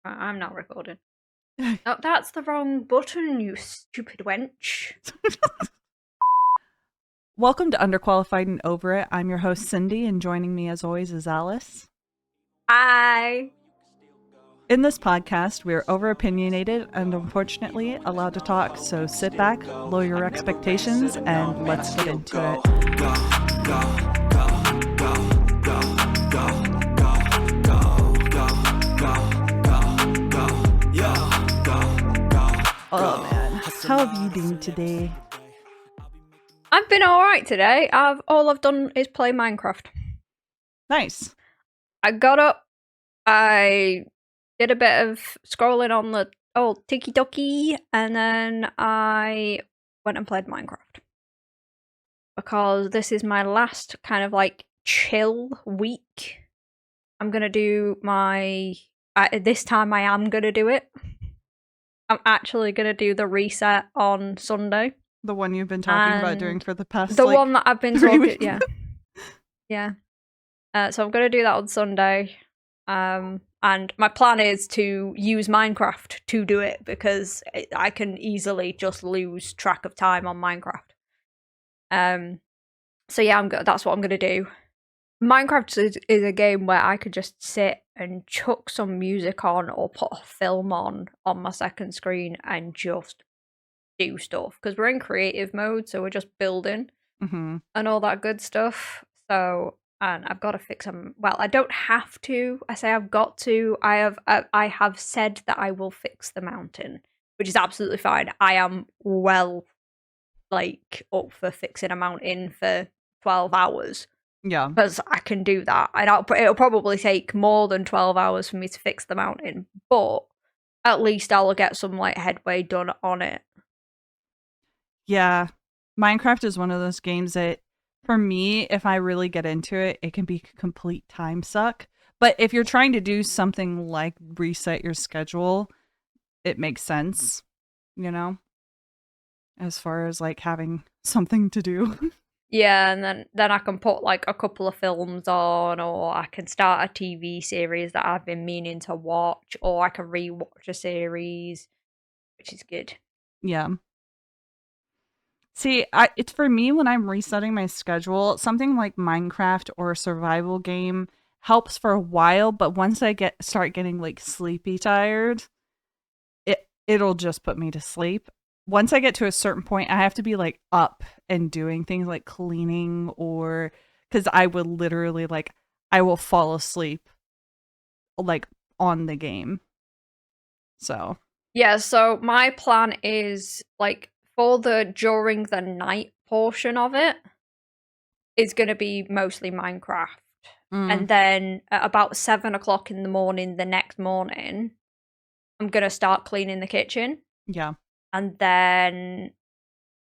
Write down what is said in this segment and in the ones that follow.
I'm not recording. Oh, that's the wrong button, you stupid wench. Welcome to Underqualified and Over It. I'm your host, Cyndi, and joining me as always is Alice. Hi. In this podcast, we're over opinionated and unfortunately allowed to talk, so sit back, lower your expectations, and let's get into it. Oh man, how have you been today? I've been alright today. All I've done is play Minecraft. Nice. I got up, I did a bit of scrolling on the old tiki-toki, and then I went and played Minecraft. Because this is my last kind of like chill week. I'm gonna do my... this time I am gonna do it. I'm actually gonna do the reset on Sunday. The one you've been talking about doing for the past one that I've been 3 talking, weeks. yeah. So I'm gonna do that on Sunday. And my plan is to use Minecraft to do it because I can easily just lose track of time on Minecraft. So yeah, that's what I'm gonna do. Minecraft is a game where I could just sit and chuck some music on or put a film on my second screen and just do stuff because we're in creative mode, so we're just building and all that good stuff. So, and I've got to fix them. Well, I don't have to. I say I've got to. I have said that I will fix the mountain, which is absolutely fine. I am well, up for fixing a mountain for 12 hours. Yeah, because I can do that. And it'll probably take more than 12 hours for me to fix the mountain, but at least I'll get some headway done on it. Yeah, Minecraft is one of those games that, for me, if I really get into it, it can be a complete time suck. But if you're trying to do something like reset your schedule, it makes sense, as far as having something to do. Yeah, and then I can put a couple of films on, or I can start a TV series that I've been meaning to watch, or I can rewatch a series, which is good. Yeah. See, it's for me when I'm resetting my schedule, something like Minecraft or a survival game helps for a while, but once I start getting sleepy tired, it'll just put me to sleep. Once I get to a certain point, I have to be up and doing things like cleaning, or because I would literally I will fall asleep on the game. So yeah, so my plan is for the during the night portion of it is going to be mostly Minecraft. And then at about 7 o'clock in the morning, the next morning, I'm going to start cleaning the kitchen. Yeah. And then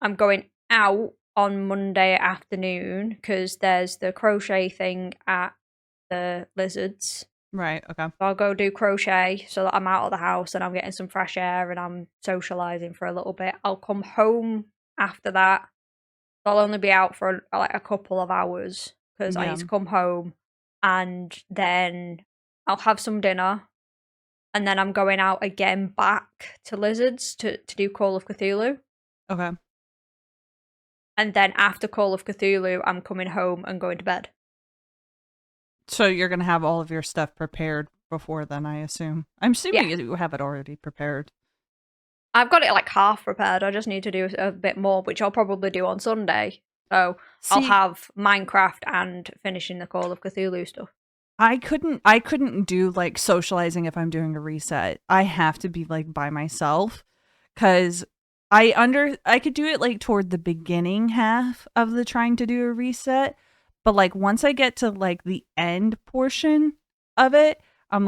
I'm going out on Monday afternoon because there's the crochet thing at the Lizards. Right, okay. So I'll go do crochet so that I'm out of the house and I'm getting some fresh air and I'm socialising for a little bit. I'll come home after that. I'll only be out for a couple of hours because I need to come home, and then I'll have some dinner, and then I'm going out again back to Lizards to do Call of Cthulhu. Okay. And then after Call of Cthulhu, I'm coming home and going to bed. So you're going to have all of your stuff prepared before then, I assume. I'm assuming you have it already prepared. I've got it half prepared. I just need to do a bit more, which I'll probably do on Sunday. So I'll have Minecraft and finishing the Call of Cthulhu stuff. I couldn't do socializing if I'm doing a reset. I have to be by myself because I could do it toward the beginning half of the trying to do a reset, but once I get to the end portion of it, I'm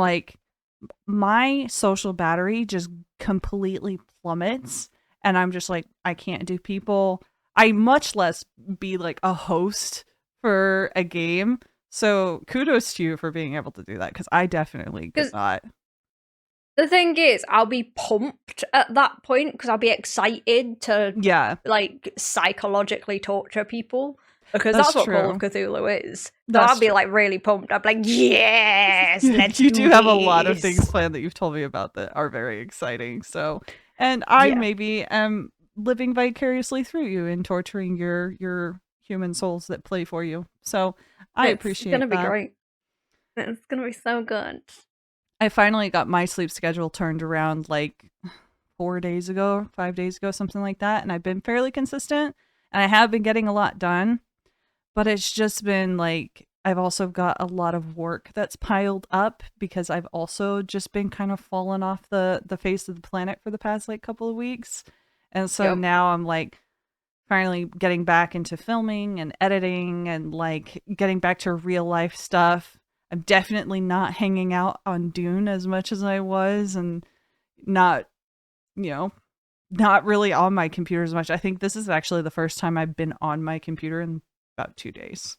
my social battery just completely plummets, and I'm just I can't do people. I much less be a host for a game. So kudos to you for being able to do that, because I definitely could not. The thing is, I'll be pumped at that point because I'll be excited to psychologically torture people. because That's that's what Call of true. Cthulhu is. So That's I'd be true. like really pumped. I'd be like, yes, let's You do do have a lot of things this. planned that you've told me about that are very exciting. So, and I Yeah, maybe am living vicariously through you and torturing your human souls that play for you. So, I it's gonna appreciate be that. great. It's gonna be so good. I finally got my sleep schedule turned around like 4 days ago, 5 days ago, something like that. And I've been fairly consistent and I have been getting a lot done, but it's just been like, I've also got a lot of work that's piled up because I've also just been kind of falling off the face of the planet for the past like couple of weeks. And so Yep. now I'm like finally getting back into filming and editing and like getting back to real life stuff. I'm definitely not hanging out on Dune as much as I was and not, you know, not really on my computer as much. I think this is actually the first time I've been on my computer in about 2 days.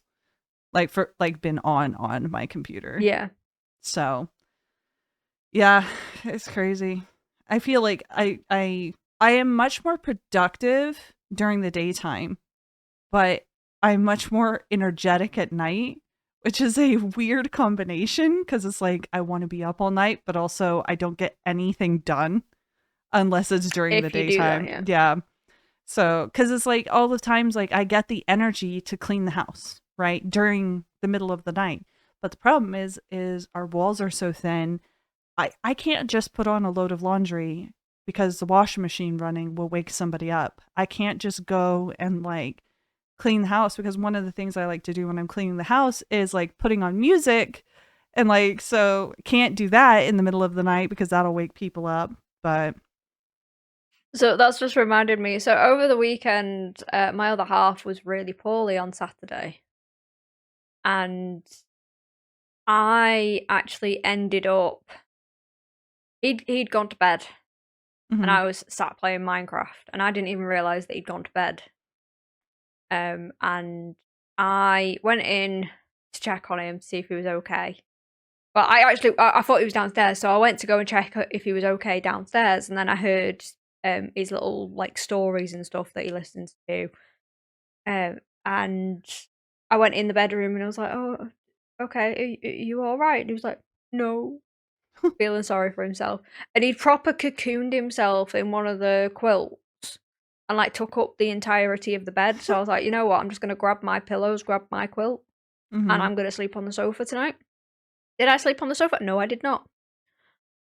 Like for like been on my computer. Yeah. So yeah, it's crazy. I feel like I am much more productive during the daytime, but I'm much more energetic at night, which is a weird combination because it's like I want to be up all night, but also I don't get anything done unless it's during the If you do that, daytime. yeah. Yeah. So, because it's like all the times, like I get the energy to clean the house, right, during the middle of the night. But the problem is our walls are so thin. I can't just put on a load of laundry because the washing machine running will wake somebody up. I can't just go and like clean the house because one of the things I like to do when I'm cleaning the house is like putting on music and like so can't do that in the middle of the night because that'll wake people up. But So that's just reminded me. So over the weekend, my other half was really poorly on Saturday, and I actually ended up. He'd gone to bed, and mhm, I was sat playing Minecraft, and I didn't even realize that he'd gone to bed. And I went in to check on him to see if he was okay. But I thought he was downstairs, so I went to go and check if he was okay downstairs, and then I heard his little like stories and stuff that he listens to. And I went in the bedroom and I was like, "Oh, okay, are you all right?" And he was like, "No," feeling sorry for himself. And he'd proper cocooned himself in one of the quilts and like took up the entirety of the bed. So I was like, you know what? I'm just gonna grab my pillows, grab my quilt, and mhm. I'm gonna sleep on the sofa tonight. Did I sleep on the sofa? No, I did not.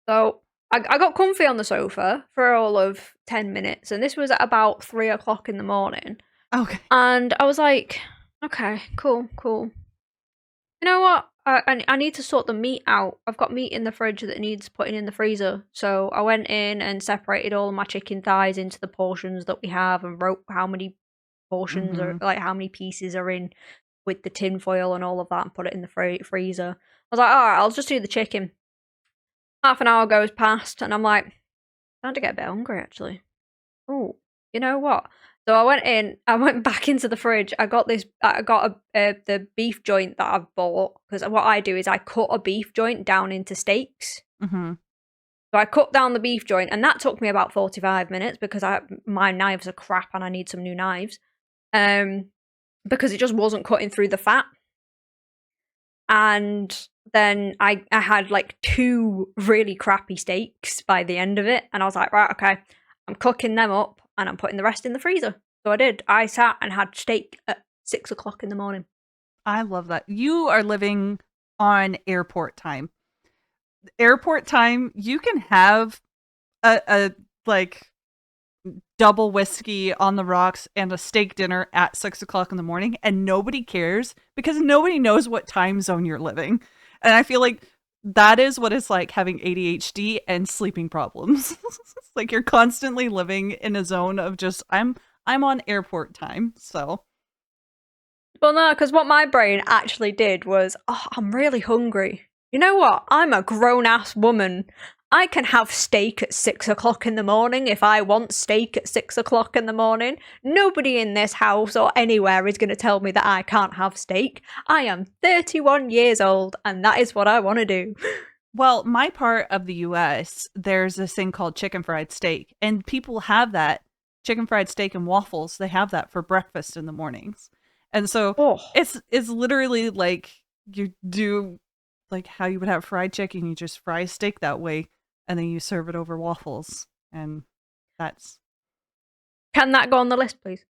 So I got comfy on the sofa for all of 10 minutes, and this was at about 3 o'clock in the morning. Okay. And I was like, okay, cool, cool. You know what? I need to sort the meat out. I've got meat in the fridge that needs putting in the freezer. So I went in and separated all of my chicken thighs into the portions that we have and wrote how many portions or Mhm. like how many pieces are in with the tin foil and all of that and put it in the freezer. I was like, all right, I'll just do the chicken. Half an hour goes past and I'm like, starting to get a bit hungry actually. Oh, you know what? So I went in, I went back into the fridge. I got the beef joint that I've bought because what I do is I cut a beef joint down into steaks. Mhm. So I cut down the beef joint, and that took me about 45 minutes because my knives are crap and I need some new knives. Um, because it just wasn't cutting through the fat. And then I had like two really crappy steaks by the end of it, and I was like, right, okay, I'm cooking them up and I'm putting the rest in the freezer. So I did. I sat and had steak at 6 o'clock in the morning. I love that. You are living on airport time. Airport time, you can have a like double whiskey on the rocks and a steak dinner at 6 o'clock in the morning, and nobody cares because nobody knows what time zone you're living. And I feel like that is what it's like having ADHD and sleeping problems. It's like you're constantly living in a zone of just I'm on airport time. So, Well, no, because what my brain actually did was, oh, I'm really hungry. You know what? I'm a grown ass woman. I can have steak at 6 o'clock in the morning if I want steak at 6 o'clock in the morning. Nobody in this house or anywhere is going to tell me that I can't have steak. I am 31 years old and that is what I want to do. well, my part of the US, there's this thing called chicken fried steak, and people have that chicken fried steak and waffles. They have that for breakfast in the mornings. And so Oh, it's literally like you do like how you would have fried chicken. You just fry a steak that way, and then you serve it over waffles, and that's can that go on the list, please?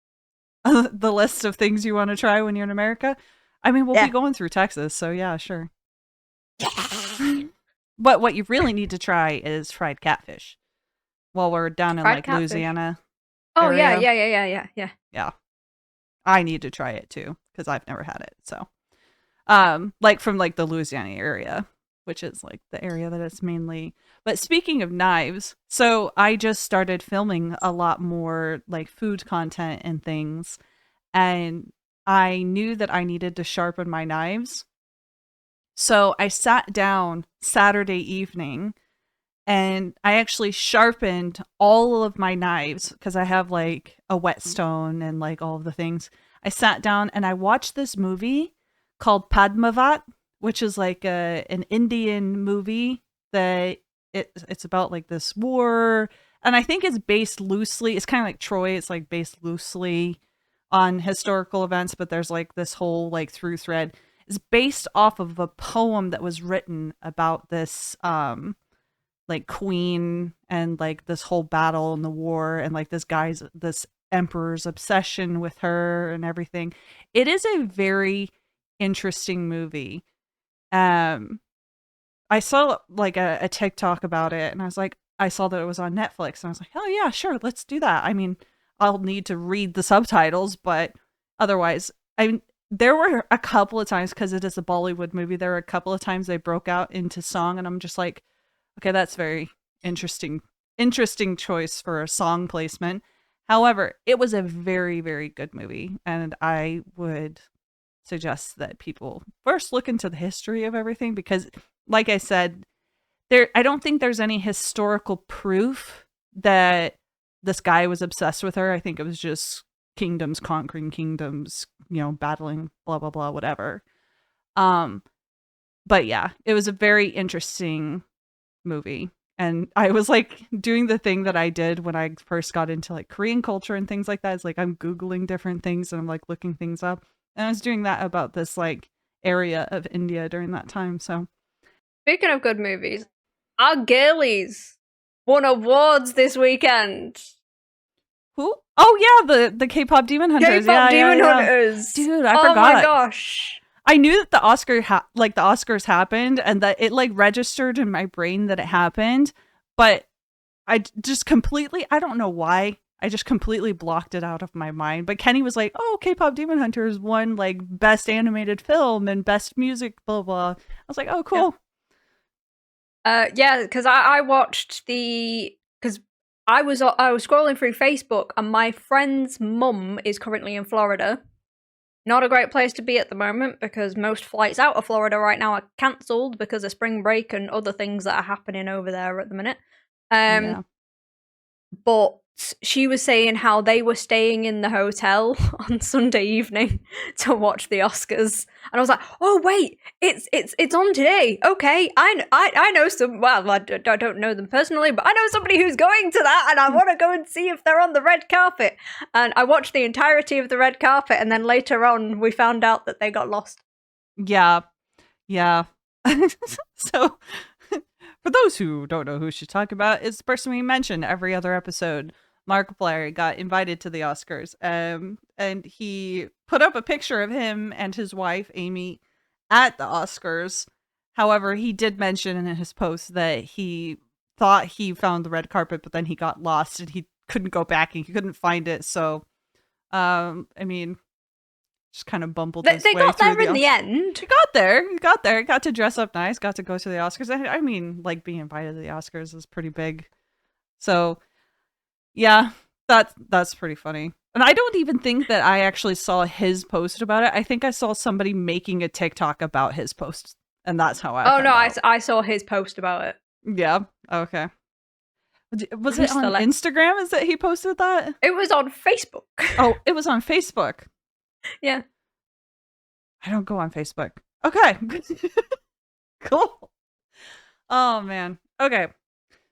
the list of things you want to try when you're in America. I mean, we'll be Yeah. going through Texas, so yeah, sure. Yeah. But what you really need to try is fried catfish while we're down in Fried like catfish. Louisiana Oh yeah, area. yeah, yeah, yeah, yeah, yeah. Yeah, I need to try it too because I've never had it. So, like from like the Louisiana area, which is like the area that it's mainly. But speaking of knives, so I just started filming a lot more like food content and things, and I knew that I needed to sharpen my knives. So I sat down Saturday evening and I actually sharpened all of my knives because I have like a whetstone and like all of the things. I sat down and I watched this movie called Padmavat, which is like an Indian movie that it's about like this war, and I think it's based loosely. It's kind of like Troy. It's like based loosely on historical events, but there's like this whole like through thread. It's based off of a poem that was written about this like queen and like this whole battle and the war and like this emperor's obsession with her and everything. It is a very interesting movie. um I saw like a TikTok about it, and I was like, I saw that it was on Netflix, and I was like, oh yeah, sure, let's do that. I mean, I'll need to read the subtitles, but otherwise, I mean, there were a couple of times because it is a Bollywood movie. There were a couple of times they broke out into song, and I'm just like, okay, that's very interesting. Interesting choice for a song placement. However, it was a very, very good movie, and I would suggest that people first look into the history of everything because, like I said, I don't think there's any historical proof that this guy was obsessed with her. I think it was just kingdoms conquering kingdoms, battling, blah blah blah, whatever. Um, but yeah, it was a very interesting movie. And I was like doing the thing that I did when I first got into like Korean culture and things like that. It's like I'm Googling different things and I'm like looking things up. And I was doing that about this like area of India during that time. So Speaking of good movies, our girlies won awards this weekend. who? Oh yeah, the K-pop Demon Hunters. K-pop Yeah, yeah, Demon yeah. Hunters. Dude, I Oh my forgot. gosh. I knew that the Oscars happened and that it like registered in my brain that it happened, but just completely, I don't know why. I just completely blocked it out of my mind. But Kenny was like, "Oh, K-pop Demon Hunters won like best animated film and best music, blah blah." I was like, "Oh, cool." Yeah, because I watched because I was scrolling through Facebook and my friend's mum is currently in Florida. Not a great place to be at the moment because most flights out of Florida right now are cancelled because of spring break and other things that are happening over there at the minute. Yeah. But she was saying how they were staying in the hotel on Sunday evening to watch the Oscars, and I was like, "Oh wait, it's on today. Okay, I know some. Well, I don't know them personally, but I know somebody who's going to that, and I want to go and see if they're on the red carpet." And I watched the entirety of the red carpet, and then later on, we found out that they got lost. Yeah. Yeah. So for those who don't know who she's talking about, it's the person we mentioned every other episode. Markiplier got invited to the Oscars, and he put up a picture of him and his wife Amy at the Oscars. However, he did mention in his post that he thought he found the red carpet, but then he got lost and he couldn't go back and he couldn't find it. So, I mean, just kind of bumbled his They way got through there the in the Oscars. end. He got there. He got there. Got to dress up nice. Got to go to the Oscars. I mean, like being invited to the Oscars is pretty big. So yeah, that's pretty funny. And I don't even think that I actually saw his post about it. I think I saw somebody making a TikTok about his post, and that's how I Oh no, found out. I saw his post about it. Yeah. Okay. Was it on Mr. Instagram? Is that he posted that? It was on Facebook. Oh, it was on Facebook. Yeah. I don't go on Facebook. Okay. Cool. Oh man. Okay.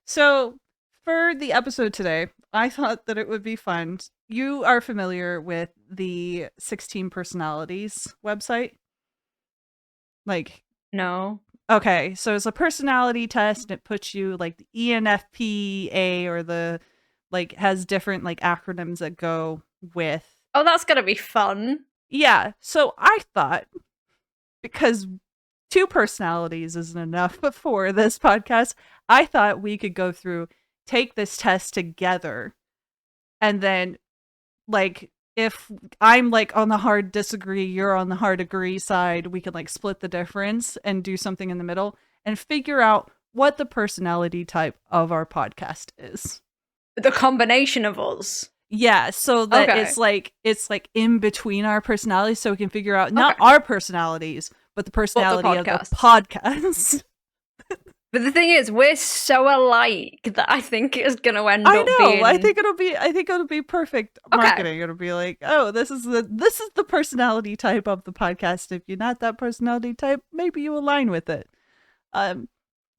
So for the episode today, I thought that it would be fun. You are familiar with the 16 personalities website? Like, No. okay, so it's a personality test and it puts you like the ENFPA or the like has different like acronyms that go with. Oh, that's gonna be fun. Yeah, so I thought because two personalities isn't enough for this podcast, I thought we could go through, take this test together, and then like if I'm like on the hard disagree, you're on the hard agree side, we can like split the difference and do something in the middle and figure out what the personality type of our podcast is. The combination of us. Yeah, so that Okay. it's like in between our personalities so we can figure out not Okay. our personalities, but the But the personality of the podcasts. podcast. But the thing is, we're so alike that I think it's gonna end I up know. being I think it'll be perfect okay. marketing. It'll be like, oh, this is the personality type of the podcast. If you're not that personality type, maybe you align with it. Um,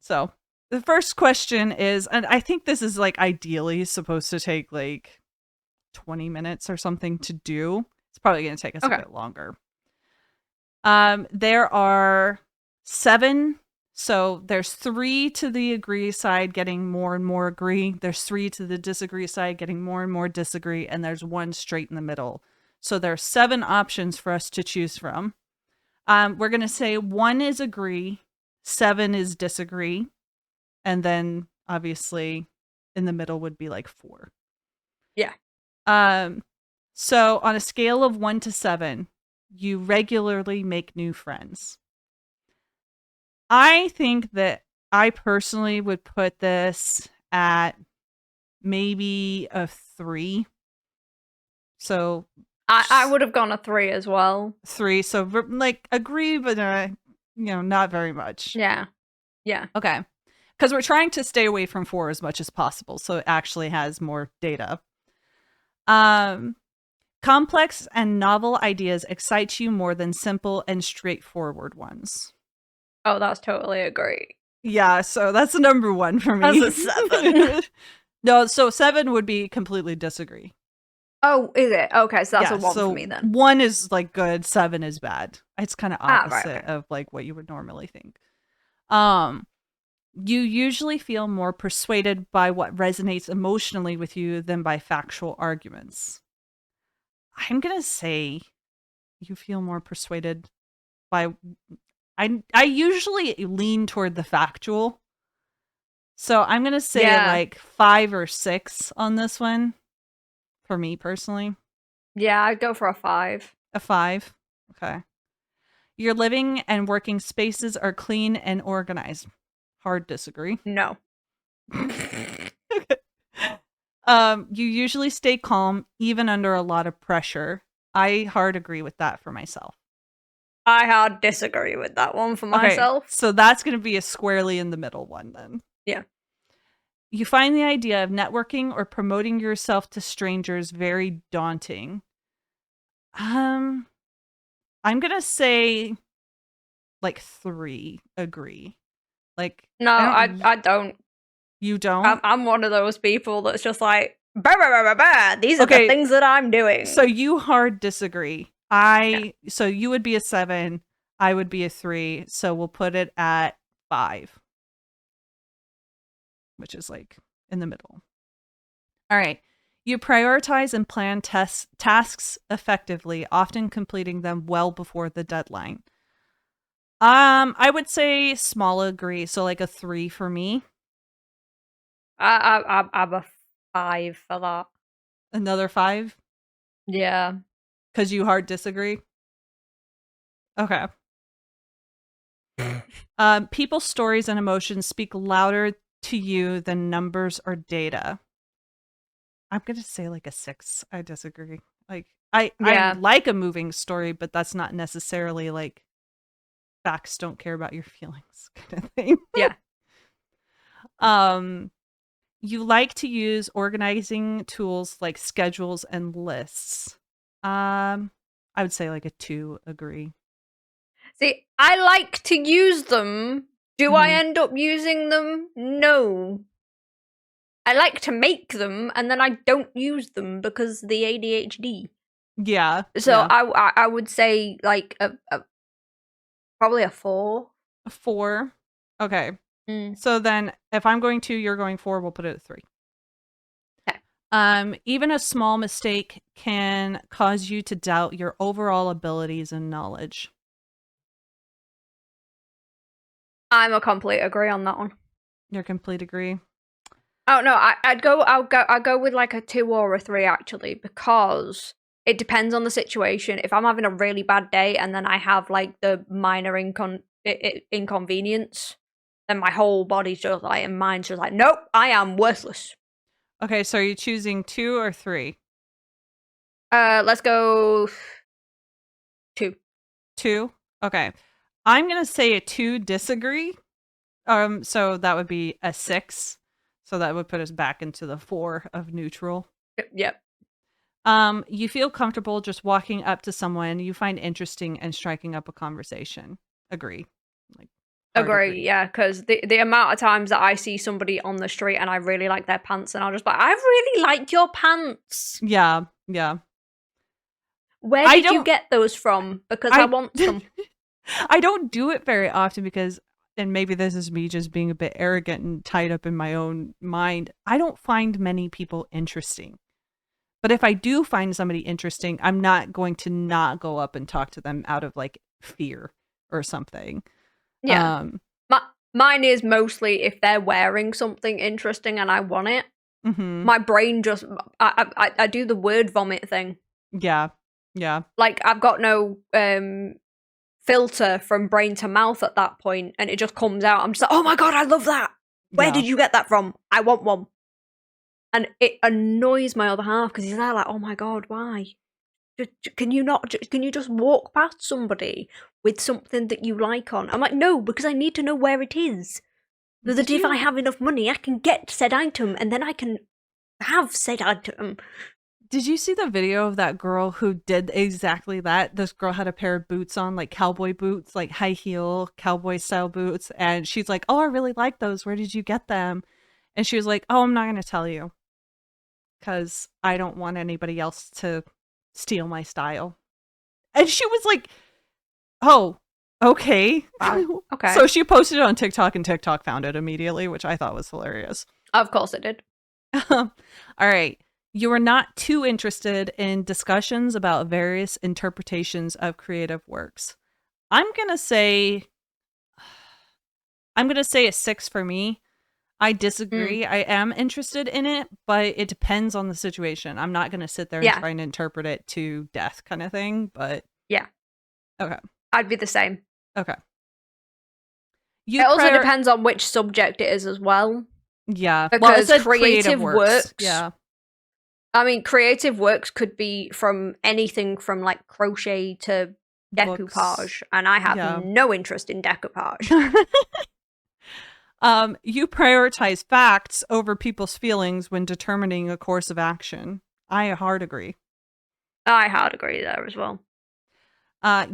so the first question is, and I think this is like ideally supposed to take like 20 minutes or something to do. It's probably going to take us a Okay. bit longer. There are 7. So there's 3 to the agree side getting more and more agree. There's 3 to the disagree side getting more and more disagree. And there's 1 straight in the middle. So there's 7 options for us to choose from. We're going to say 1 is agree, 7 is disagree. And then obviously in the middle would be like 4. Yeah. So on a scale of 1 to 7, you regularly make new friends. I think that I personally would put this at maybe a 3. So I would have gone a 3 as well. 3. So like agree, but not very much. Yeah. Yeah. Okay. Because we're trying to stay away from 4 as much as possible, so it actually has more data. Complex and novel ideas excite you more than simple and straightforward ones. Oh, that's totally agree. Yeah, so that's the number 1 for me. That's a 7. No, so 7 would be completely disagree. Oh, is it? Okay, so that's Yeah, a 1 so for me then. 1 is like good, 7 is bad. It's kind of Right, opposite okay. of like what you would normally think. You usually feel more persuaded by what resonates emotionally with you than by factual arguments. I'm gonna say you feel more persuaded by. I usually lean toward the factual, so I'm gonna say Yeah. like 5 or 6 on this one. For me personally, Yeah, I'd go for a 5. a 5. Okay. Your living and working spaces are clean and organized. Hard disagree. No. You usually stay calm even under a lot of pressure. I hard agree with that for myself. I hard disagree with that one for Okay, myself. so that's going to be a squarely in the middle one then. Yeah. You find the idea of networking or promoting yourself to strangers very daunting. I'm going to say like 3 agree. Like No, I don't. You don't? I'm one of those people that's just like, bah, bah, bah, bah, bah. These are the things that I'm doing. So you hard disagree. So you would be a 7, I would be a 3, so we'll put it at 5. Which is like in the middle. All right. You prioritize and plan tasks effectively, often completing them well before the deadline. I would say small agree, so like a 3 for me. I'm a 5 for that. Another 5? Yeah. Because you hard disagree? Okay. People's stories and emotions speak louder to you than numbers or data. I'm gonna say like a 6. I disagree. Like I like a moving story, but that's not necessarily like facts don't care about your feelings kind of thing. Yeah. You like to use organizing tools like schedules and lists. I would say like a 2 agree. See, I like to use them. Do I Mhm. end up using them? No. I like to make them, and then I don't use them because the ADHD. Yeah, So yeah. I would say like probably a 4. A 4. Okay. Mm. So then if I'm going 2, you're going 4, we'll put it at 3. Okay. Even a small mistake can cause you to doubt your overall abilities and knowledge. I'm a complete agree on that one. Your complete agree. Oh no, I'll go with like a 2 or a 3 actually, because it depends on the situation. If I'm having a really bad day and then I have like the minor inconvenience, then my whole body's just like, and mind's just like, nope, I am worthless. Okay, so are you choosing 2 or 3? Let's go 2. 2? Okay. I'm gonna say a 2 disagree. So that would be a 6. So that would put us back into the 4 of neutral. Yep. You feel comfortable just walking up to someone you find interesting and striking up a conversation. Agree. Like hard Agree, agree. yeah, because the amount of times that I see somebody on the street and I really like their pants, and I'll just be like, I really like your pants. Yeah, yeah. Where I did you don't get those from? Because I I want some. I don't do it very often because, and maybe this is me just being a bit arrogant and tied up in my own mind, I don't find many people interesting. But if I do find somebody interesting, I'm not going to not go up and talk to them out of like fear or something. Yeah. Um, My, mine is mostly if they're wearing something interesting and I want it. mhm. My brain just I do the word vomit thing. Yeah. Yeah. Like I've got no filter from brain to mouth at that point, and it just comes out. I'm just like, oh my god, I love that. Where Yeah. did you get that from? I want one. And it annoys my other half because he's there like, oh my god, why? Can you not? Can you just walk past somebody with something that you like on? I'm like, no, because I need to know where it is. So that Did if I you have enough money, I can get said item, and then I can have said item. did you see the video of that girl who did exactly that? This girl had a pair of boots on, like cowboy boots, like high heel cowboy style boots, and she's like, "Oh, I really like those. Where did you get them?" And she was like, "Oh, I'm not going to tell you cuz I don't want anybody else to steal my style." And she was like, "Oh, okay." Wow. Okay. So she posted it on TikTok and TikTok found it immediately, which I thought was hilarious. Of course it did. All right. You are not too interested in discussions about various interpretations of creative works. I'm going to say a 6 for me. I Mm. disagree. I am interested in it, but it depends on the situation. I'm not going to sit there and Yeah. try and interpret it to death kind of thing, but Yeah. okay. I'd be the same. Okay. It You also prior depends on which subject it is as well. Yeah. Well, it Because said creative creative works. works, Yeah. I mean, creative works could be from anything from like crochet to Books. decoupage, and I have Yeah. no interest in decoupage. You prioritize facts over people's feelings when determining a course of action. I hard agree. I hard agree there as well.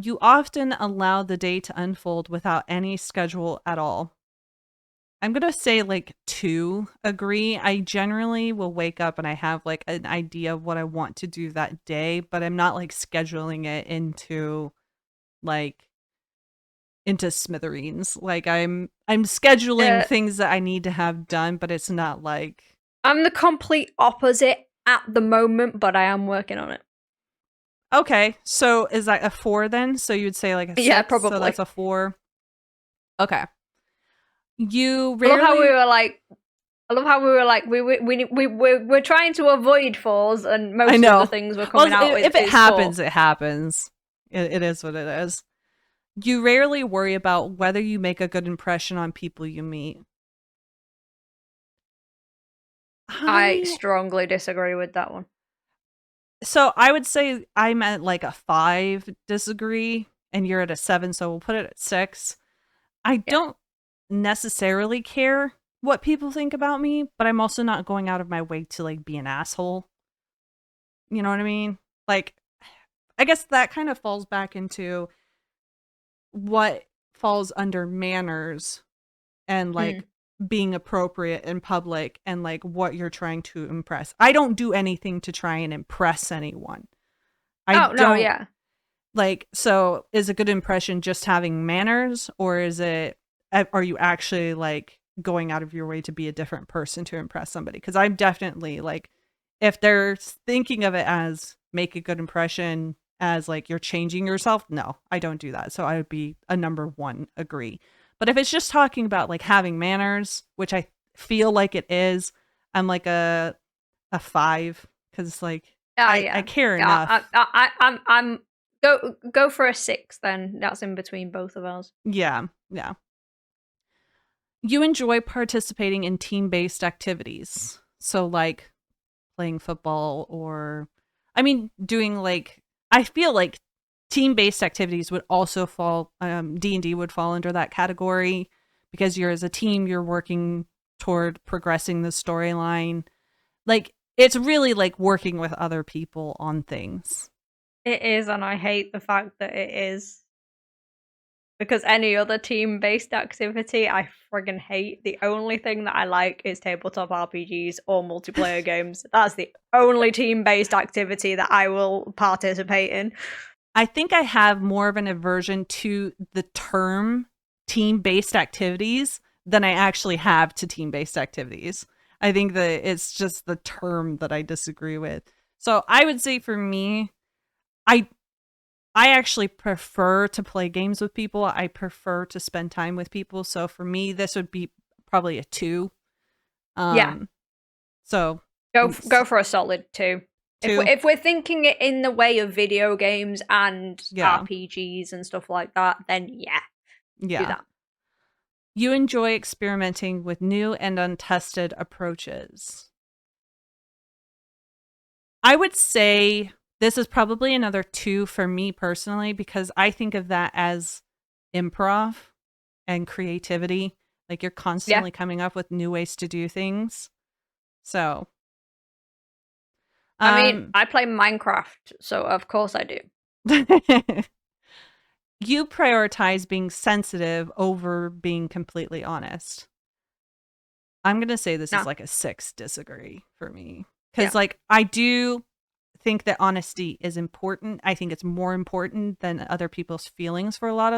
You often allow the day to unfold without any schedule at all. I'm gonna say like 2 agree. I generally will wake up and I have like an idea of what I want to do that day, but I'm not like scheduling it like into smithereens. Like I'm scheduling Uh, things that I need to have done, but it's not like I'm the complete opposite at the moment, but I am working on it. okay. So is that a 4 then? So you would say like a Yeah, 6, so probably. that's a 4. Okay. You I love how we rarely were like. I love how we were like we're trying to avoid fours, and I most of the know. things we're Well, coming out with if it is four. happens, it happens. It is what it is. You rarely worry about whether you make a good impression on people you meet. I I strongly disagree with that one. so I would say I'm at like a 5 disagree and you're at a 7, so we'll put it at 6. I Yeah. don't necessarily care what people think about me, but I'm also not going out of my way to like be an asshole. You know what I mean? Like I guess that kind of falls back into what falls under manners and Mm. like being appropriate in public and like what you're trying to impress. I don't do anything to try and impress anyone. I Oh no, don't yeah. like, so is a good impression just having manners, or are you actually like going out of your way to be a different person to impress somebody? Because I'm definitely like, if they're thinking of it as make a good impression, as like you're changing yourself, no, I don't do that. So I would be a number one, agree. But if it's just talking about like having manners, which I feel like it is, I'm like a five, because like Ah, I yeah. care Yeah, enough. I'm go for a 6 then. That's in between both of us. Yeah, yeah. You enjoy participating in team-based activities. So like playing football, or I mean doing like, I feel like team-based activities would also fall, D&D would fall under that category, because you're, as a team, you're working toward progressing the storyline. Like, it's really like working with other people on things. It is, and I hate the fact that it is. Because any other team-based activity, I friggin' hate. The only thing that I like is tabletop RPGs or multiplayer games. That's the only team-based activity that I will participate in. I think I have more of an aversion to the term team-based activities than I actually have to team-based activities. I think that it's just the term that I disagree with. So I would say for me, I I actually prefer to play games with people. I prefer to spend time with people. So for me, this would be probably a 2. Yeah, Um so go for a solid 2. two, If we're thinking it in the way of video games and yeah. RPGs and stuff like that, then yeah, do Yeah. that. You enjoy experimenting with new and untested approaches. I would say this is probably another 2 for me personally, because I think of that as improv and creativity. Like, you're Yeah. constantly coming up with new ways to do things. So, I mean, um I play Minecraft, so of course I do. you prioritize being sensitive over being completely honest. I'm going to say this is No. like a 6 disagree for me. Yeah. Cuz like I do think that honesty is important. I think it's more important than other people's feelings for a lot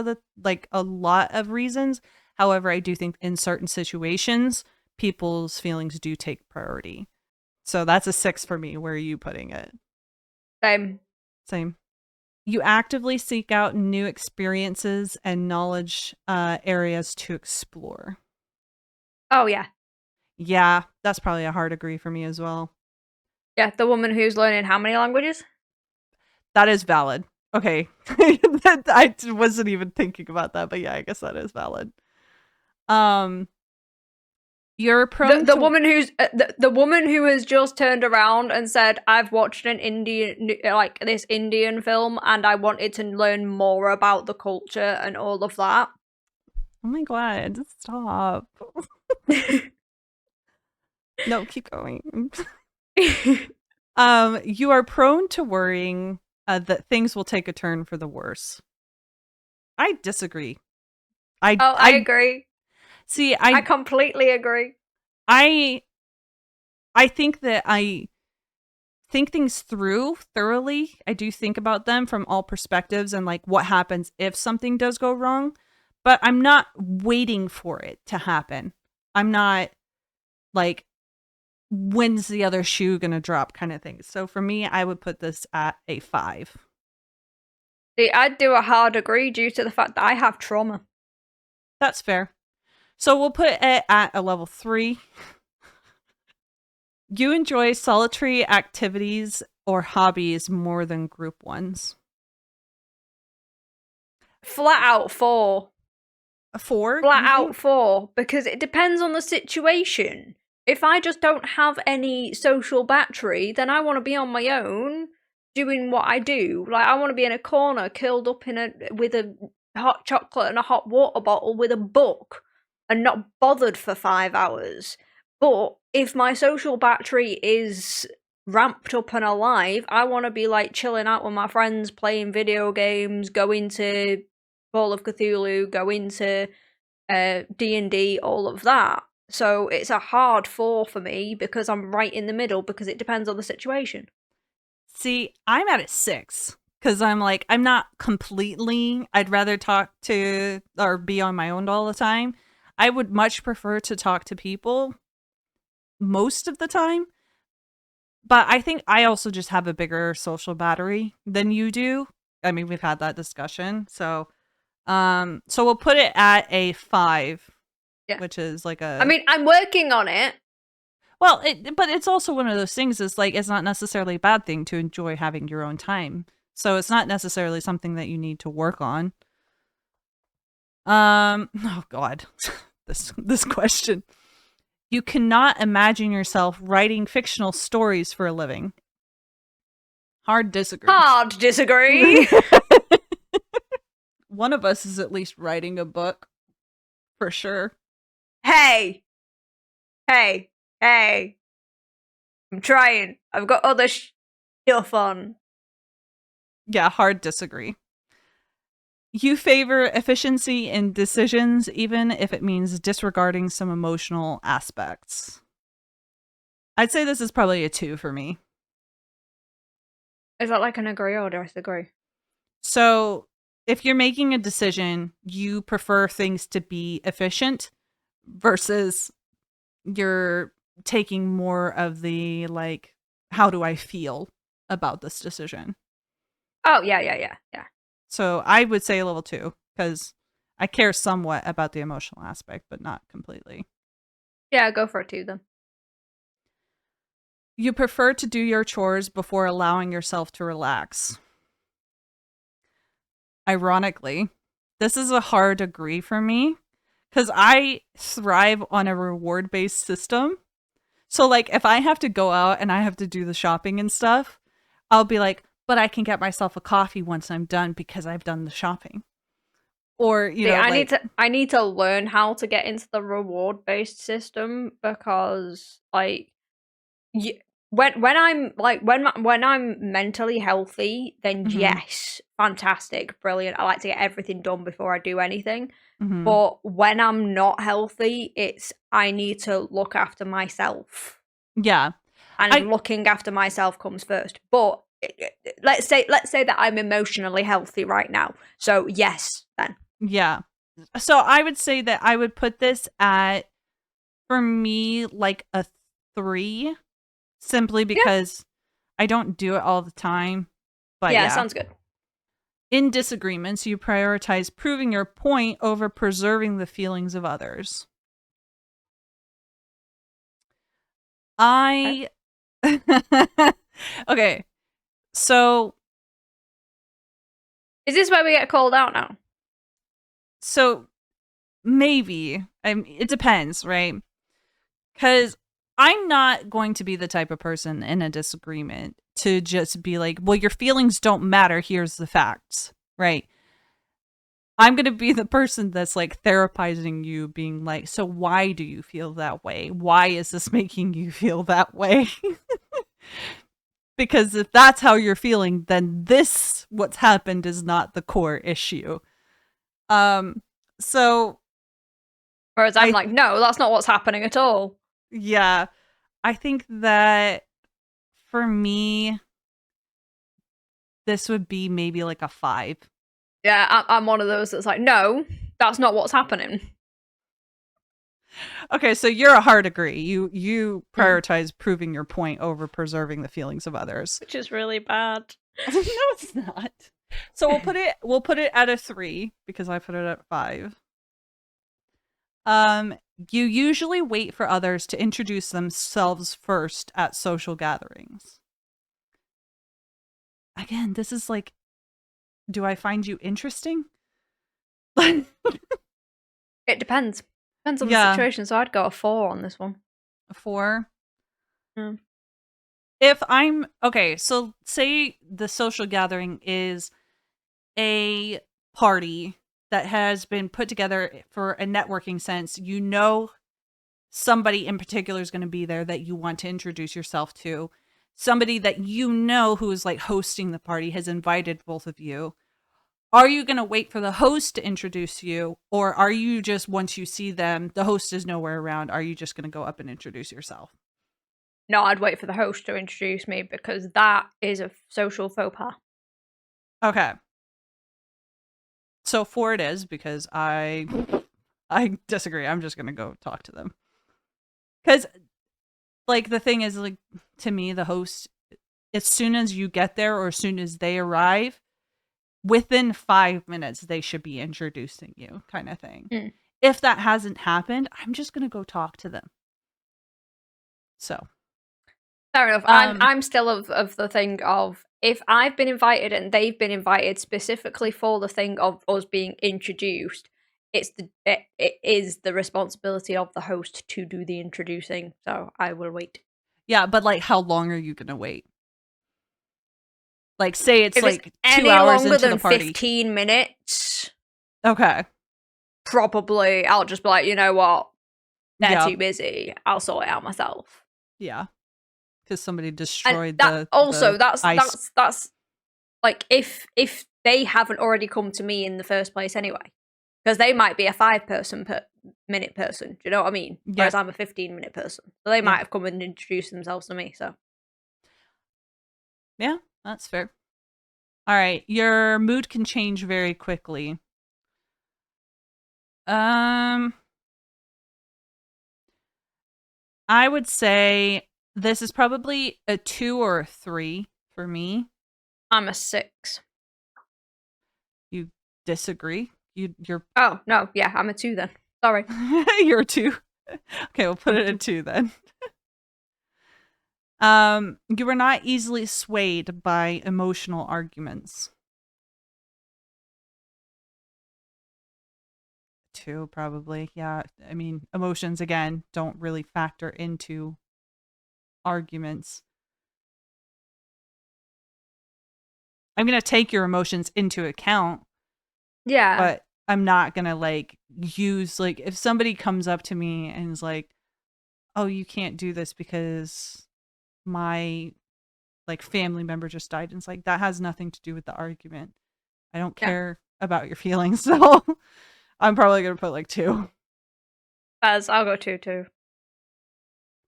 of reasons. However, I do think in certain situations, people's feelings do take priority. So that's a 6 for me. Where are you putting it? Same. Same. You actively seek out new experiences and knowledge areas to explore. Oh yeah. Yeah, that's probably a hard agree for me as well. Yeah, the woman who's learning how many languages? That is valid. Okay. I wasn't even thinking about that, but yeah, I guess that is valid. Um, you're prone The to. woman who's the woman who has just turned around and said, "I've watched an Indian like this Indian film, and I wanted to learn more about the culture and all of that." Oh my god! Stop. No, keep going. You are prone to worrying that things will take a turn for the worse. I disagree. Oh, I I agree. see. I completely agree. I I think that I think things through thoroughly. I do think about them from all perspectives and like what happens if something does go wrong, but I'm not waiting for it to happen. I'm not like, when's the other shoe going to drop kind of thing. So for me, I would put this at a 5. See, I'd do a hard agree due to the fact that I have trauma. That's fair. So we'll put it at a level 3. You enjoy solitary activities or hobbies more than group ones. Flat out 4. A 4, Flat you out think? 4, because it depends on the situation. If I just don't have any social battery, then I want to be on my own doing what I do. Like, I want to be in a corner curled up with a hot chocolate and a hot water bottle with a book and not bothered for 5 hours. But if my social battery is ramped up and alive, I want to be like chilling out with my friends, playing video games, going to Call of Cthulhu, going to D&D, all of that. So it's a hard 4 for me because I'm right in the middle because it depends on the situation. See, I'm at a 6 because I'm like, I'm not completely, I'd rather talk to or be on my own all the time. I would much prefer to talk to people most of the time. But I think I also just have a bigger social battery than you do. I mean, we've had that discussion. So we'll put it at a 5, Yeah. which is like I a mean, I'm working on it. well, but it's also one of those things. It's like it's not necessarily a bad thing to enjoy having your own time. So it's not necessarily something that you need to work on. Oh God, this question. You cannot imagine yourself writing fictional stories for a living. Hard disagree. Hard disagree. One of us is at least writing a book for sure. Hey, hey, hey. I'm trying. I've got other stuff on. Yeah, hard disagree. You favor efficiency in decisions, even if it means disregarding some emotional aspects. I'd say this is probably a 2 for me. Is that like an agree or disagree? So, if you're making a decision, you prefer things to be efficient versus you're taking more of the like, how do I feel about this decision? Oh, yeah. So, I would say a level 2 because I care somewhat about the emotional aspect, but not completely. Yeah, go for it too then. You prefer to do your chores before allowing yourself to relax. Ironically, this is a hard agree for me because I thrive on a reward based system. So, like, if I have to go out and I have to do the shopping and stuff, I'll be like, but I can get myself a coffee once I'm done because I've done the shopping. Or, See, like, I need to learn how to get into the reward based system because like when I'm like when I'm mentally healthy, then mm-hmm, yes, fantastic, brilliant. I like to get everything done before I do anything. mm-hmm. But when I'm not healthy, it's I need to look after myself. Yeah. And I, looking after myself comes first. But let's say that I'm emotionally healthy right now. So yes, then. yeah. So I would say that I would put this at, for me, like a 3, simply Yeah. because I don't do it all the time. But Yeah, yeah. sounds good. In disagreements, you prioritize proving your point over preserving the feelings of others. Okay. I. Okay. So, Is this where we get called out now? so maybe. It depends, right? Because I'm not going to be the type of person in a disagreement to just be like, well, your feelings don't matter. Here's the facts, right? I'm going to be the person that's like therapizing you, being like, so why do you feel that way? Why is this making you feel that way? Because if that's how you're feeling, then this, what's happened, is not the core issue. Um, so Whereas I'm I, like, no, that's not what's happening at all. yeah, I think that for me, this would be maybe like a 5. Yeah, I'm one of those that's like, no, that's not what's happening. Okay, so you're a hard agree. You Mm. prioritize proving your point over preserving the feelings of others. Which is really bad. No, it's not. So we'll put it at a 3 because I put it at 5. You usually wait for others to introduce themselves first at social gatherings. Again, this is like, do I find you interesting? It depends. Depends on the Yeah, situation. So I'd go a 4 on this one. a 4. Mm. If I'm okay, so say the social gathering is a party that has been put together for a networking sense. You know, somebody in particular is going to be there that you want to introduce yourself to. Somebody that you know who is like hosting the party has invited both of you. Are you going to wait for the host to introduce you? Or are you just, once you see them, the host is nowhere around, are you just going to go up and introduce yourself? No, I'd wait for the host to introduce me because that is a social faux pas. Okay. So 4 it is because I disagree. I'm just gonna go talk to them. Because like the thing is, like, to me, the host, as soon as you get there or as soon as they arrive, within 5 minutes they should be introducing you, kind of thing. Mm. If that hasn't happened, I'm just gonna go talk to them. So Fair enough. I'm still of the thing of, if I've been invited and they've been invited specifically for the thing of us being introduced, it is the responsibility of the host to do the introducing. So I will wait. yeah, but like, how long are you gonna wait? Like, say it's If it's like 2 any hours longer into the than party. 15 minutes, Okay. probably I'll just be like, you know what? They're Yeah. too busy. I'll sort it out myself. Yeah. Because somebody And destroyed that also the ice. that's like, if they haven't already come to me in the first place anyway, because they might be a 5-minute person. Do you know what I mean? Yeah. Whereas I'm a 15-minute person, so they Yeah. might have come and introduced themselves to me. So Yeah, that's fair. All right, your mood can change very quickly. I would say this is probably a 2 or a 3 for me. I'm a 6. You disagree? You're Oh no, yeah, I'm a 2 then. Sorry. you're a 2. Okay, we'll put it at 2 then. You were not easily swayed by emotional arguments. 2 probably. Yeah, I mean, emotions again don't really factor into arguments. I'm going to take your emotions into account, Yeah. but I'm not going to like use, like, if somebody comes up to me and is like, "Oh, you can't do this because my like family member just died." And it's like, that has nothing to do with the argument. I don't Yeah. care about your feelings. So I'm probably going to put like 2. As I'll go 2 too.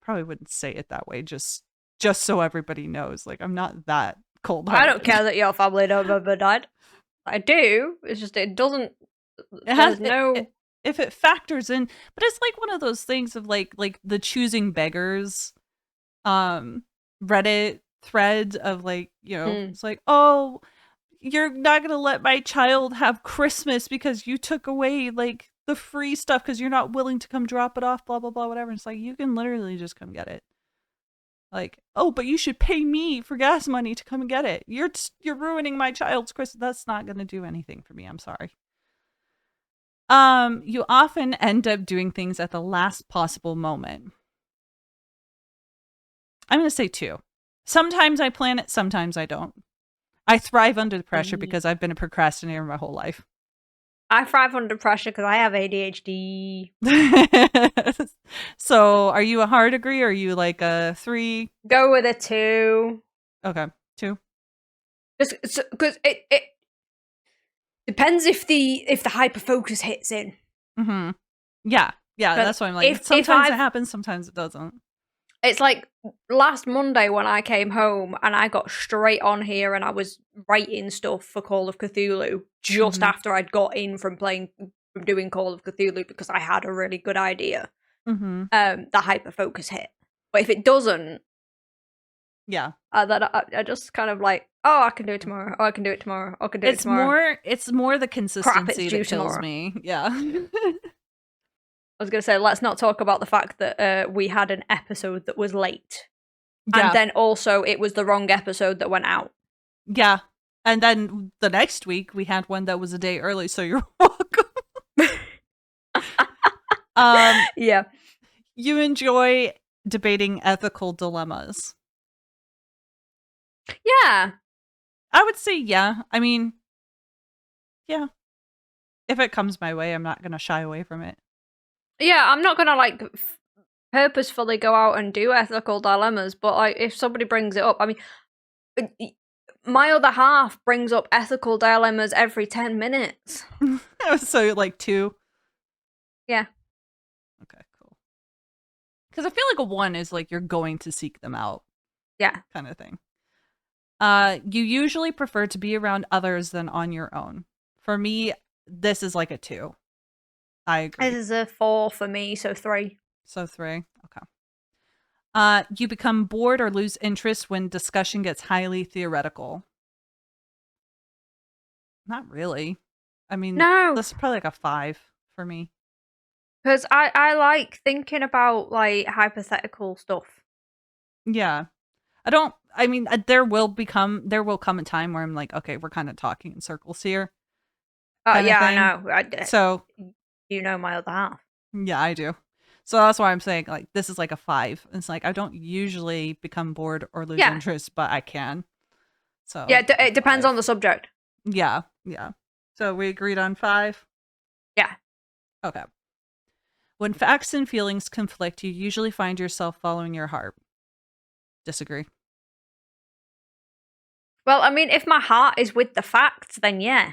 Probably wouldn't say it that way, just so everybody knows. Like, I'm not that I don't cold-hearted. care that your family member died. I do. It's just it doesn't. It has There's no. if it factors in, but it's like one of those things of like the choosing beggars Reddit thread of like, it's like, "Oh, you're not going to let my child have Christmas because you took away like the free stuff because you're not willing to come drop it off, blah blah blah, whatever." And it's like, you can literally just come get it. Like, "Oh, but you should pay me for gas money to come and get it. You're ruining my child's Christmas." That's not going to do anything for me. I'm sorry. You often end up doing things at the last possible moment. I'm going to say 2. Sometimes I plan it, sometimes I don't. I thrive under the pressure because I've been a procrastinator my whole life. I thrive under pressure because I have ADHD. So, are you a hard agree or are you like a 3? Go with a 2. Okay, 2. Just because it depends if the hyper focus hits in. Mm-hmm. Yeah, that's why I'm like, sometimes it happens, sometimes it doesn't. It's like last Monday when I came home and I got straight on here and I was writing stuff for Call of Cthulhu just after I'd got in from doing Call of Cthulhu because I had a really good idea. The hyper focus hit, but if it doesn't, yeah, then I just kind of like, oh, I can do it tomorrow. Oh, I can do it tomorrow. I can do it tomorrow. It's more the consistency that kills tomorrow. me. Yeah. I was going to say, let's not talk about the fact that we had an episode that was late. Yeah. And then also it was the wrong episode that went out. Yeah. And then the next week we had one that was a day early, so you're welcome. Yeah. You enjoy debating ethical dilemmas. Yeah. I would say yeah. I mean, yeah. If it comes my way, I'm not going to shy away from it. Yeah, I'm not going to like purposefully go out and do ethical dilemmas, but like if somebody brings it up, I mean, my other half brings up ethical dilemmas every 10 minutes. So like 2. Yeah. Okay, cool. Because I feel like a 1 is like you're going to seek them out Yeah. kind of thing. You usually prefer to be around others than on your own. For me, this is like a 2. I This agree. is a 4 for me, so 3. So 3. Okay. You become bored or lose interest when discussion gets highly theoretical. Not really. I mean, No, this is probably like a 5 for me. because I like thinking about like hypothetical stuff. Yeah. I mean, there will come a time where I'm like, okay, we're kind of talking in circles here Oh kind of yeah, I thing. know. So, You know my other half. yeah, I do. So that's why I'm saying like this is like a 5. It's like I don't usually become bored or lose Yeah, interest, but I can. yeah. So, a It depends 5. on the subject. Yeah, yeah. So we agreed on 5. Yeah. Okay. When facts and feelings conflict, you usually find yourself following your heart. Disagree. Well, I mean, if my heart is with the facts, then yeah.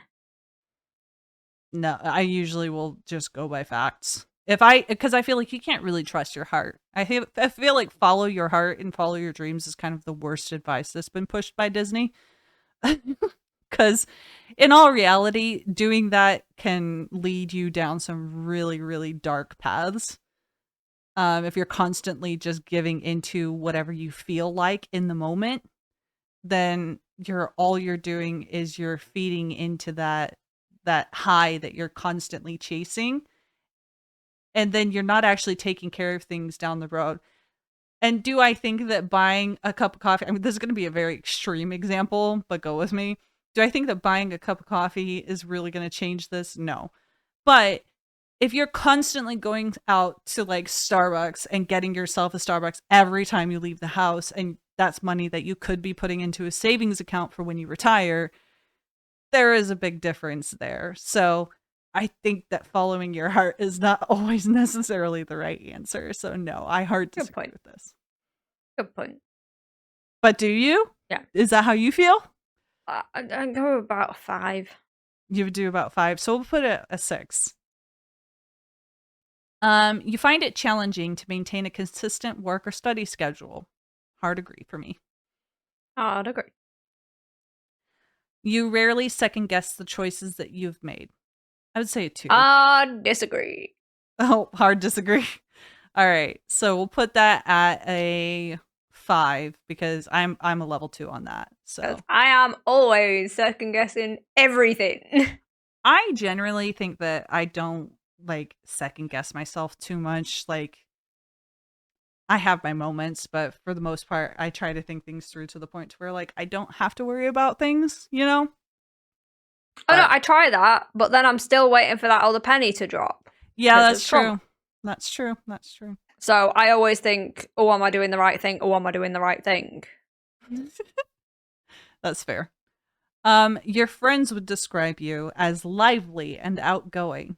No, I usually will just go by facts. Because I feel like you can't really trust your heart. I feel like follow your heart and follow your dreams is kind of the worst advice that's been pushed by Disney. Because in all reality, doing that can lead you down some really, really dark paths. If you're constantly just giving into whatever you feel like in the moment, then all you're doing is you're feeding into that high that you're constantly chasing, and then you're not actually taking care of things down the road. And do I think that buying a cup of coffee, I mean, this is going to be a very extreme example, but go with me. Do I think that buying a cup of coffee is really going to change this? No. But if you're constantly going out to like Starbucks and getting yourself a Starbucks every time you leave the house, and that's money that you could be putting into a savings account for when you retire, there is a big difference there. So I think that following your heart is not always necessarily the right answer. So no, I hard Good disagree point. with this. Good point. But do you? Yeah. Is that how you feel? I go about 5. You would do about 5. So we'll put it a 6. You find it challenging to maintain a consistent work or study schedule. Hard agree for me. I'd agree. You rarely second guess the choices that you've made. I would say a 2. I disagree. Oh, hard disagree. All right. So we'll put that at a 5 because I'm a level 2 on that. Because So I am always second guessing everything. I generally think that I don't like second guess myself too much. Like I have my moments, but for the most part, I try to think things through to the point to where like I don't have to worry about things, you know? Oh no, But I try that, but then I'm still waiting for that other penny to drop yeah, because that's of trauma. true. That's true. That's true. So I always think, oh, am I doing the right thing? Oh, am I doing the right thing? That's fair. Your friends would describe you as lively and outgoing.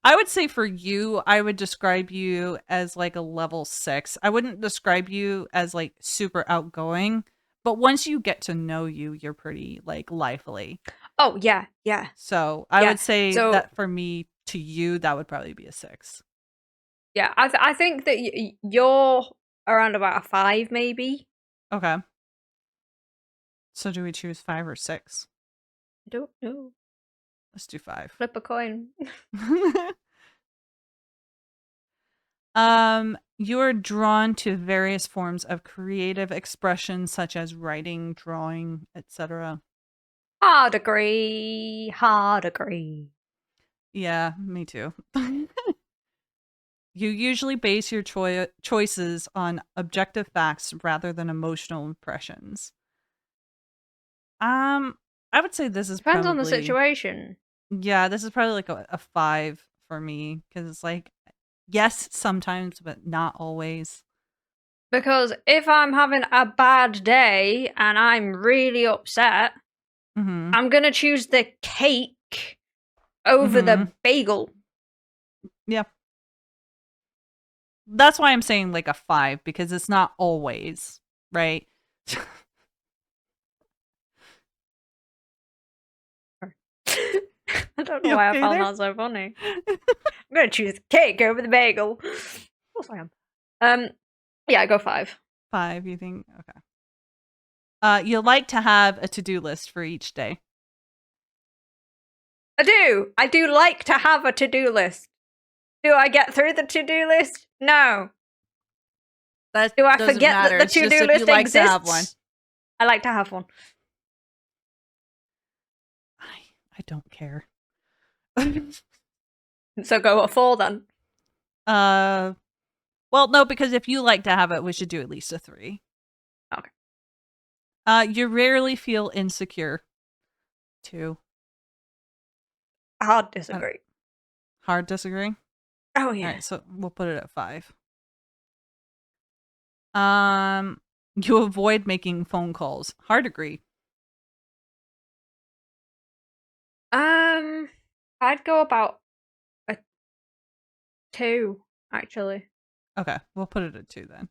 I would say for you, I would describe you as like a level 6. I wouldn't describe you as like super outgoing, but once you get to know you, you're pretty like lively. Oh yeah, yeah, So I yeah. would say So that for me to you, that would probably be a 6. yeah, I think that you're around about a 5, maybe. Okay. So do we choose 5 or 6? I don't know. Let's do 5. Flip a coin. You're drawn to various forms of creative expression such as writing, drawing, etc. Hard agree. Hard agree. Yeah, me too. You usually base your choices on objective facts rather than emotional impressions. Um, I would say this is Depends on the probably situation. yeah, this is probably like a 5 for me because it's like yes, sometimes, but not always. Because if I'm having a bad day and I'm really upset, Mm-hmm. I'm gonna choose the cake over Mm-hmm. the bagel. Yeah. That's why I'm saying like a 5 because it's not always, right? I don't know You why I okay found there? that so funny. I'm gonna choose the cake over the bagel. Of course I am. Um, yeah, go 5. 5, you think? Okay. You like to have a to-do list for each day. I do. I do like to have a to-do list. Do I get through the to-do list? No. That Do I doesn't forget that matter. the It's just to-do if you list like to have one. exists? I like to have one. I don't care. So go a 4 then. Well, no, because if you like to have it, we should do at least a 3. Okay. You rarely feel insecure. 2. Hard disagree. Hard disagree? Oh All yeah. right, so we'll put it at 5. You avoid making phone calls. Hard agree. I'd go about a 2 actually. Okay, we'll put it at 2 then.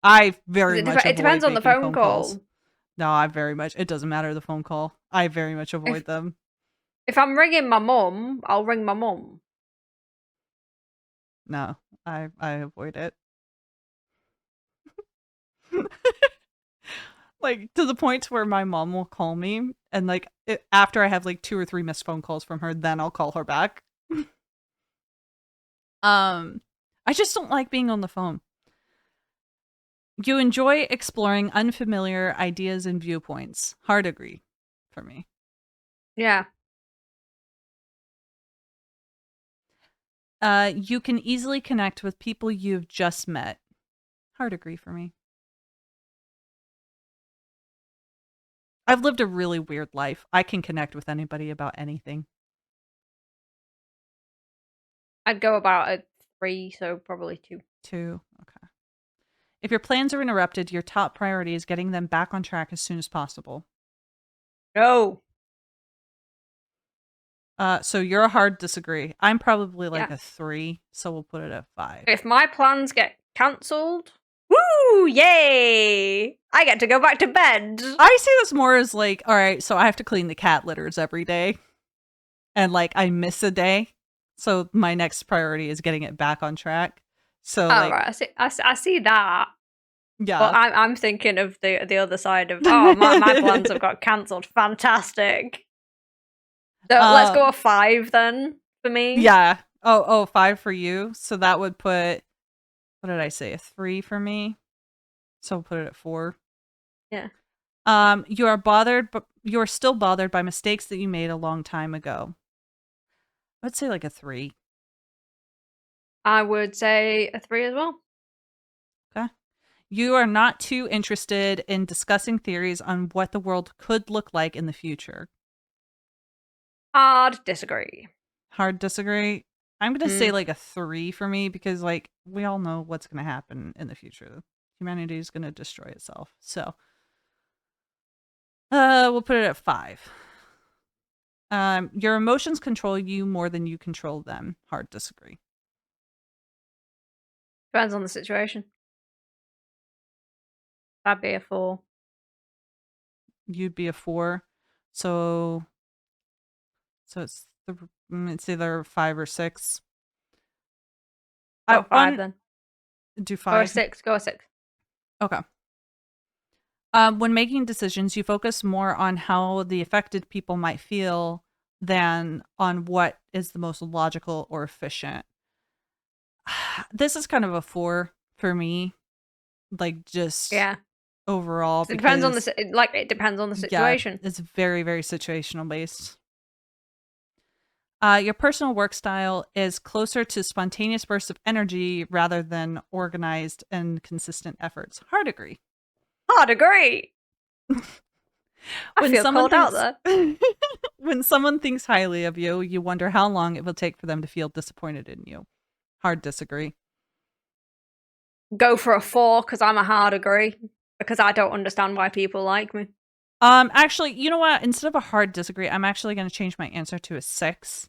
I very It, much it depends avoid on the making phone phone calls. call. No, I very much. It doesn't matter the phone call. I very much avoid If them. if I'm ringing my mum, I'll ring my mum. No, I avoid it. Like to the point where my mom will call me and like after I have like 2 or 3 missed phone calls from her, then I'll call her back. I just don't like being on the phone. You enjoy exploring unfamiliar ideas and viewpoints. Hard agree for me. Yeah. You can easily connect with people you've just met. Hard agree for me. I've lived a really weird life. I can connect with anybody about anything. I'd go about a 3, so probably 2. 2. Okay. If your plans are interrupted, your top priority is getting them back on track as soon as possible. No. So you're a hard disagree. I'm probably like Yeah. a 3, so we'll put it at 5. If my plans get cancelled, woo! Yay! I get to go back to bed. I see this more as like, all right, so I have to clean the cat litters every day. And like I miss a day. So my next priority is getting it back on track. So Oh like right, I see that. But yeah. I'm thinking of the other side of my plans have got cancelled. Fantastic. So let's go a 5 then for me. Yeah. Oh, 5 for you. So that would put what did I say? A 3 for me. So we'll put it at 4. Yeah. You are bothered, but you are still bothered by mistakes that you made a long time ago. Let's say like a 3. I would say a 3 as well. Okay. You are not too interested in discussing theories on what the world could look like in the future. Hard disagree. Hard disagree. I'm going to say Mm. like a 3 for me because like we all know what's going to happen in the future. Humanity is going to destroy itself. So we'll put it at 5. Your emotions control you more than you control them. Hard disagree. Depends on the situation. That'd be a 4. You'd be a 4. So it's either 5 or 6. Go 5 then. Do Go a 5. 6. Go a 6. Okay. When making decisions, you focus more on how the affected people might feel than on what is the most logical or efficient. This is kind of a 4 for me, like just Yeah. overall It depends on because it depends on the yeah, situation. it's very, very situational based. Your personal work style is closer to spontaneous bursts of energy rather than organized and consistent efforts. Hard agree. Hard agree. I When feel someone called out thinks there. when someone thinks highly of you, you wonder how long it will take for them to feel disappointed in you. Hard disagree. Go for a 4 because I'm a hard agree. Because I don't understand why people like me. Actually, you know what? Instead of a hard disagree, I'm actually going to change my answer to a 6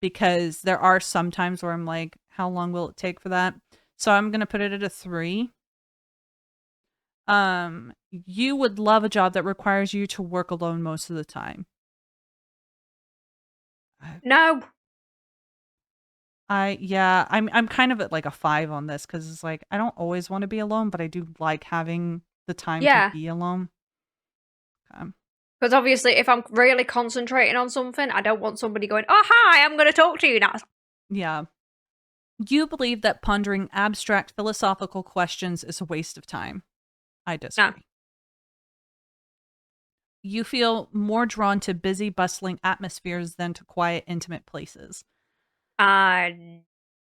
because there are some times where I'm like, how long will it take for that? So I'm going to put it at a 3. You would love a job that requires you to work alone most of the time. No. I'm kind of at like a 5 on this because it's like I don't always want to be alone, but I do like having the time to Yeah. be alone. Okay. Because obviously, if I'm really concentrating on something, I don't want somebody going, "Oh, hi, I'm going to talk to you now." Yeah. You believe that pondering abstract philosophical questions is a waste of time. I No. disagree. You feel more drawn to busy, bustling atmospheres than to quiet, intimate places. Uh,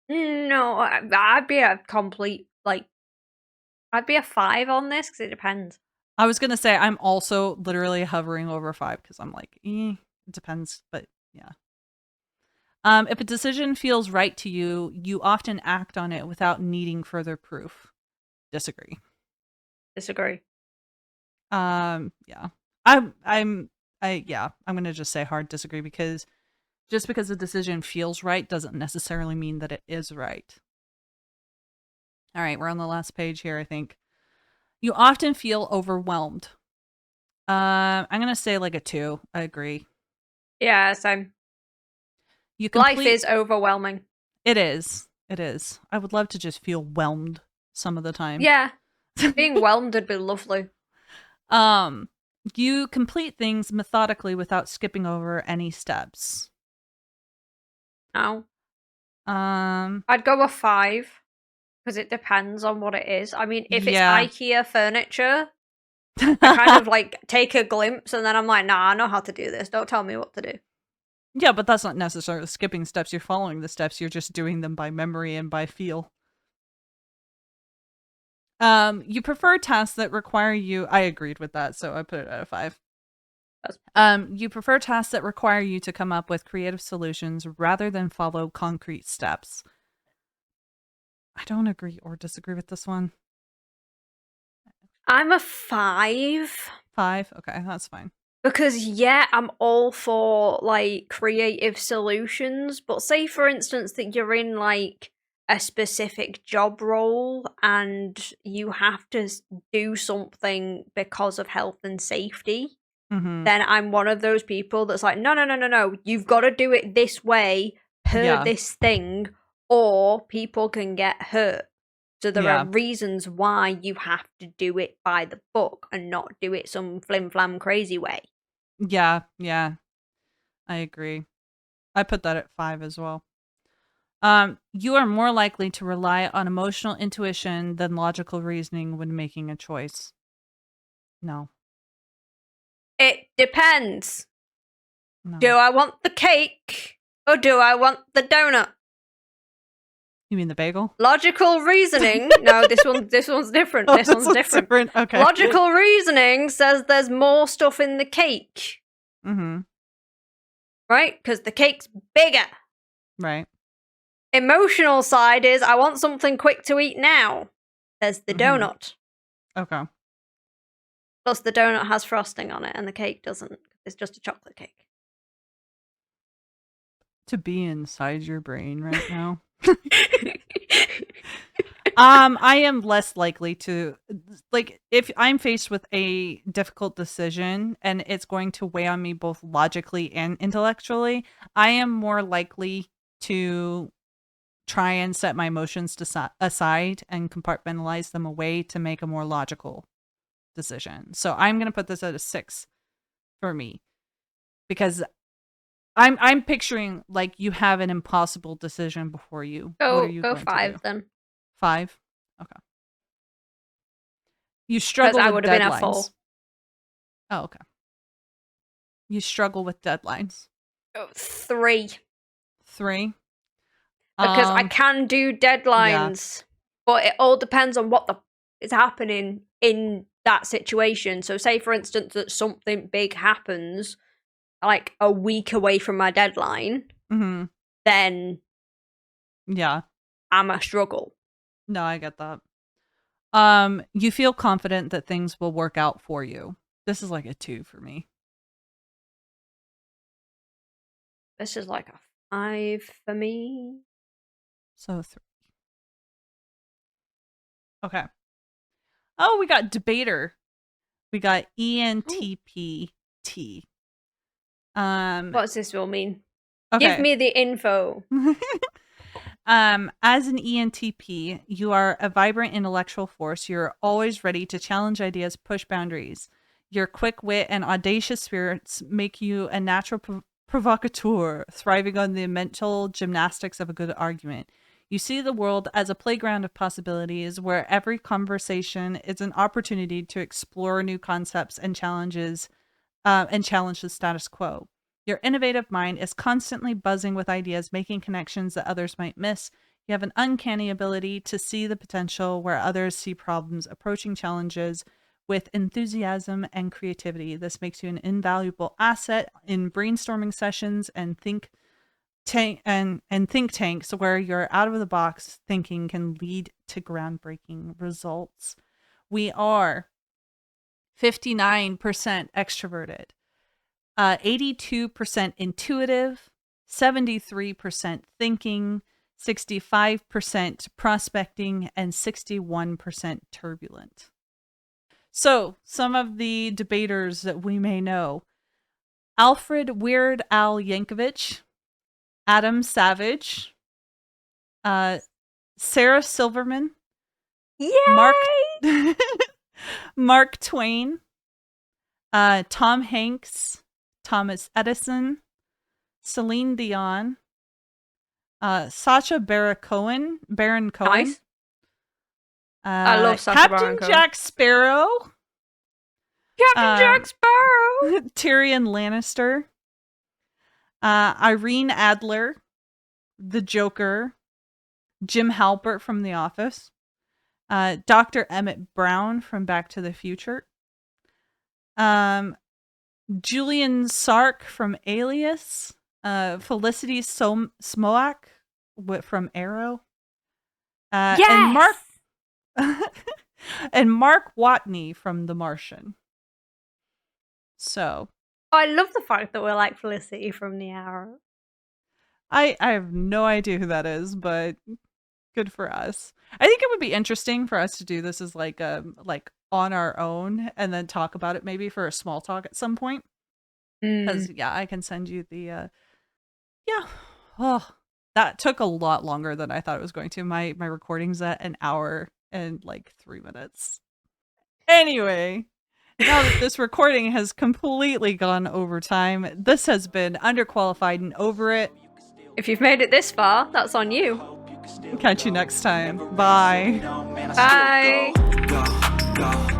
no, I'd be a complete, like, I'd be a 5 on this because it depends. I was going to say I'm also literally hovering over 5 because I'm like, it depends, but yeah. If a decision feels right to you, you often act on it without needing further proof. Disagree. Disagree. Yeah. I'm gonna just say hard disagree because just because a decision feels right doesn't necessarily mean that it is right. All right, we're on the last page here, I think. You often feel overwhelmed. I'm gonna say like a 2. I agree. Yeah, so You life complete is overwhelming. it is. It is. I would love to just feel whelmed some of the time. Yeah, being whelmed would be lovely. Um, you complete things methodically without skipping over any steps. No. Um, I'd go a 5 because it depends on what it is. I mean, if it's yeah. IKEA furniture, I kind of like take a glimpse and then I'm like, nah, I know how to do this. Don't tell me what to do. Yeah, but that's not necessarily skipping steps. You're following the steps. You're just doing them by memory and by feel. You prefer tasks that require you. I agreed with that, so I put it at a 5. You prefer tasks that require you to come up with creative solutions rather than follow concrete steps. I don't agree or disagree with this one. I'm a 5 5? Okay, that's fine. because, yeah, I'm all for like creative solutions. But say, for instance, that you're in like a specific job role and you have to do something because of health and safety. Mm-hmm. Then I'm one of those people that's like, no, no, no, no, no. You've got to do it this way per Yeah. this thing, or people can get hurt. So there are Yeah. reasons why you have to do it by the book and not do it some flim flam crazy way. Yeah. Yeah. I agree. I put that at 5 as well. You are more likely to rely on emotional intuition than logical reasoning when making a choice. No. It depends. Do No. I want the cake or do I want the donut? You mean the bagel? Logical reasoning. No, this one's different. Oh, This this one's one's different. different. Okay. Logical reasoning says there's more stuff in the cake. Mm-hmm. Right? Because the cake's bigger. Right. Emotional side is I want something quick to eat now. There's the Mm-hmm. donut. Okay. Plus, the donut has frosting on it, and the cake doesn't. It's just a chocolate cake. To be inside your brain right now. I am less likely to like if I'm faced with a difficult decision and it's going to weigh on me both logically and intellectually, I am more likely to try and set my emotions aside and compartmentalize them away to make a more logical decision. So I'm going to put this at a 6 for me because I'm picturing like you have an impossible decision before you. What are you Go going to do? 5 then, 5? Okay. You because struggle I with would have been a 4. deadlines. Oh, okay. You struggle with deadlines. 3, 3. because I can do Yeah. deadlines, but it all depends on what is happening in that situation. So, say for instance that something big happens, like a week away from my deadline, Mm-hmm. then Yeah. I'm a struggle. No, I get that. You feel confident that things will work out for you. This is like a 2 for me. This is like a 5 for me. So 3. Okay. Oh, we got debater. We got ENTPT. What does this all mean? Give Okay. me the info. As an ENTP, you are a vibrant intellectual force. You're always ready to challenge ideas, push boundaries. Your quick wit and audacious spirits make you a natural provocateur, thriving on the mental gymnastics of a good argument. You see the world as a playground of possibilities where every conversation is an opportunity to explore new concepts and challenge the status quo. Your innovative mind is constantly buzzing with ideas, making connections that others might miss. You have an uncanny ability to see the potential where others see problems, approaching challenges with enthusiasm and creativity. This makes you an invaluable asset in brainstorming sessions and think tanks where your out of the box thinking can lead to groundbreaking results. We are 59% extroverted, 82% intuitive, 73% thinking, 65% prospecting, and 61% turbulent. So, some of the debaters that we may know: Alfred Weird Al Yankovic, Adam Savage, uh, Sarah Silverman, Mark Yay! Mark Twain, Tom Hanks, Thomas Edison, Celine Dion, Sacha Baron Cohen, Nice. I love Sacha Captain Baron Cohen. Jack Sparrow, Captain Jack Sparrow! Tyrion Lannister, Irene Adler, the Joker, Jim Halpert from The Office, Dr. Emmett Brown from Back to the Future, Julian Sark from Alias, Felicity Smoak from Arrow, and Mark Yes! and Mark Watney from The Martian. So I love the fact that we're like Felicity from The Arrow. I have no idea who that is, but good for us. I think it would be interesting for us to do this as like on our own and then talk about it maybe for a small talk at some point. Because yeah, I can send you the yeah. Oh, that took a lot longer than I thought it was going to. My recording's at an hour and like 3 minutes. Anyway, now that this recording has completely gone over time, this has been Underqualified and Over It. If you've made it this far, that's on you. Catch you next time. Bye. Bye. Go.